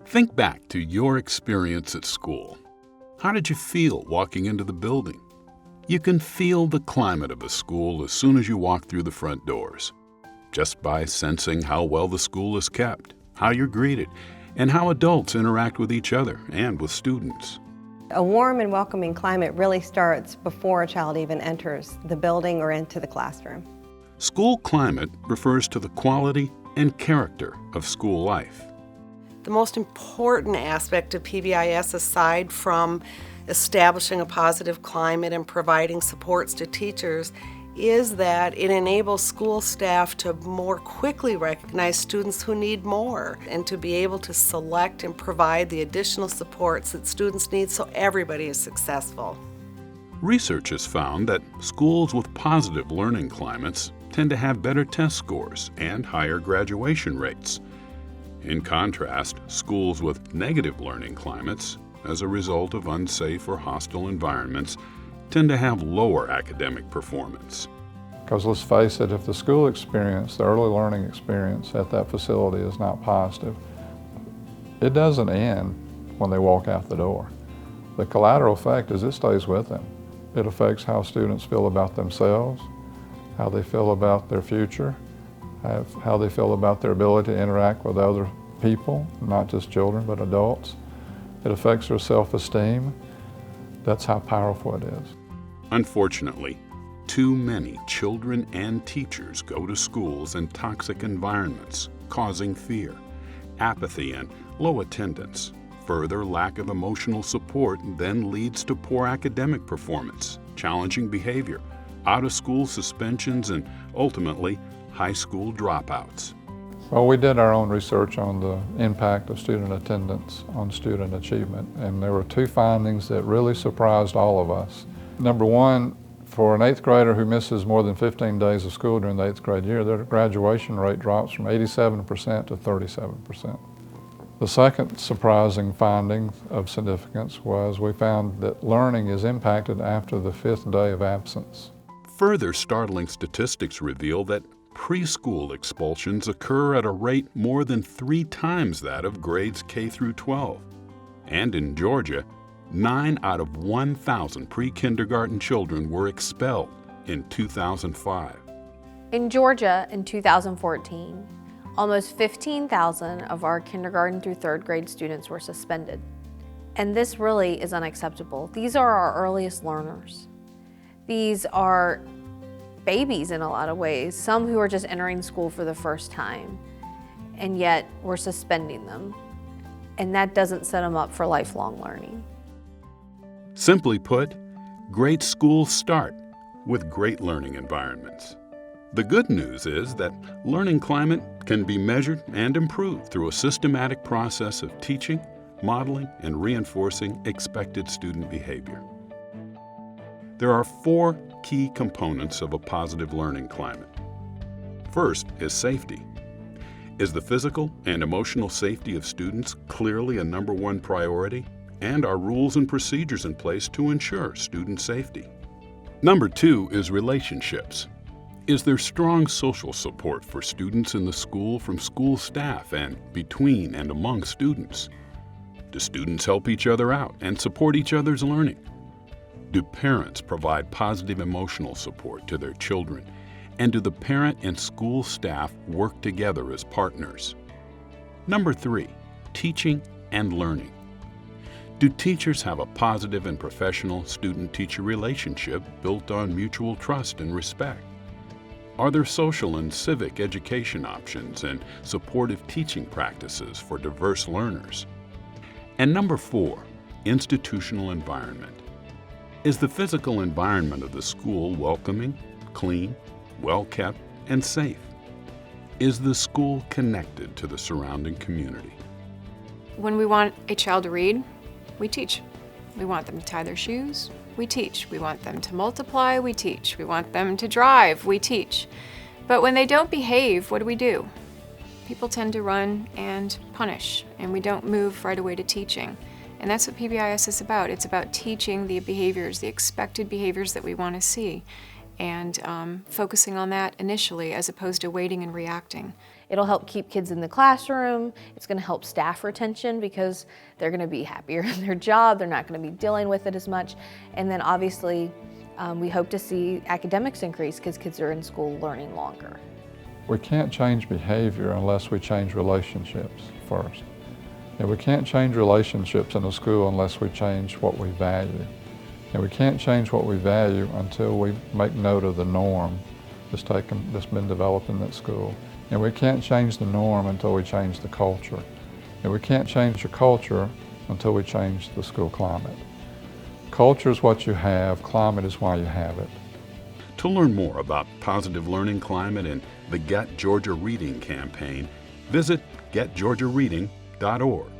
Think back to your experience at school. How did you feel walking into the building? You can feel the climate of a school as soon as you walk through the front doors, just by sensing how well the school is kept, how you're greeted, and how adults interact with each other and with students. A warm and welcoming climate really starts before a child even enters the building or into the classroom. School climate refers to the quality and character of school life. The most important aspect of PBIS, aside from establishing a positive climate and providing supports to teachers, is that it enables school staff to more quickly recognize students who need more and to be able to select and provide the additional supports that students need so everybody is successful. Research has found that schools with positive learning climates tend to have better test scores and higher graduation rates. In contrast, schools with negative learning climates, as a result of unsafe or hostile environments, tend to have lower academic performance. Because let's face it, if the school experience, the early learning experience at that facility is not positive, it doesn't end when they walk out the door. The collateral effect is it stays with them. It affects how students feel about themselves, how they feel about their future, how they feel about their ability to interact with other people, not just children, but adults. It affects their self-esteem. That's how powerful it is. Unfortunately, too many children and teachers go to schools in toxic environments, causing fear, apathy, and low attendance. Further lack of emotional support then leads to poor academic performance, challenging behavior, out-of-school suspensions, and ultimately, high school dropouts. Well, we did our own research on the impact of student attendance on student achievement, and there were two findings that really surprised all of us. Number one, for an 8th grader who misses more than 15 days of school during the 8th grade year, their graduation rate drops from 87% to 37%. The second surprising finding of significance was we found that learning is impacted after the 5th day of absence. Further startling statistics reveal that preschool expulsions occur at a rate more than 3 times that of grades K through 12. And in Georgia, 9 out of 1,000 pre-kindergarten children were expelled in 2005. In Georgia in 2014, almost 15,000 of our kindergarten through 3rd grade students were suspended. And this really is unacceptable. These are our earliest learners. These are babies in a lot of ways, some who are just entering school for the first time, and yet we're suspending them. And that doesn't set them up for lifelong learning. Simply put, great schools start with great learning environments. The good news is that learning climate can be measured and improved through a systematic process of teaching, modeling, and reinforcing expected student behavior. There are 4 key components of a positive learning climate. First is safety. Is the physical and emotional safety of students clearly a number 1 priority? And are rules and procedures in place to ensure student safety? Number 2 is relationships. Is there strong social support for students in the school from school staff and between and among students? Do students help each other out and support each other's learning? Do parents provide positive emotional support to their children? And do the parent and school staff work together as partners? Number 3, teaching and learning. Do teachers have a positive and professional student-teacher relationship built on mutual trust and respect? Are there social and civic education options and supportive teaching practices for diverse learners? And number 4, institutional environment. Is the physical environment of the school welcoming, clean, well-kept, and safe? Is the school connected to the surrounding community? When we want a child to read, we teach. We want them to tie their shoes, we teach. We want them to multiply, we teach. We want them to drive, we teach. But when they don't behave, what do? People tend to run and punish, and we don't move right away to teaching. And that's what PBIS is about. It's about teaching the behaviors, the expected behaviors that we want to see, and focusing on that initially as opposed to waiting and reacting. It'll help keep kids in the classroom. It's going to help staff retention because they're going to be happier in their job. They're not going to be dealing with it as much. And then obviously, we hope to see academics increase because kids are in school learning longer. We can't change behavior unless we change relationships first. And we can't change relationships in a school unless we change what we value. And we can't change what we value until we make note of the norm that's been developed in that school. And we can't change the norm until we change the culture. And we can't change the culture until we change the school climate. Culture is what you have, climate is why you have it. To learn more about positive learning climate and the Get Georgia Reading campaign, visit getgeorgiareading.org.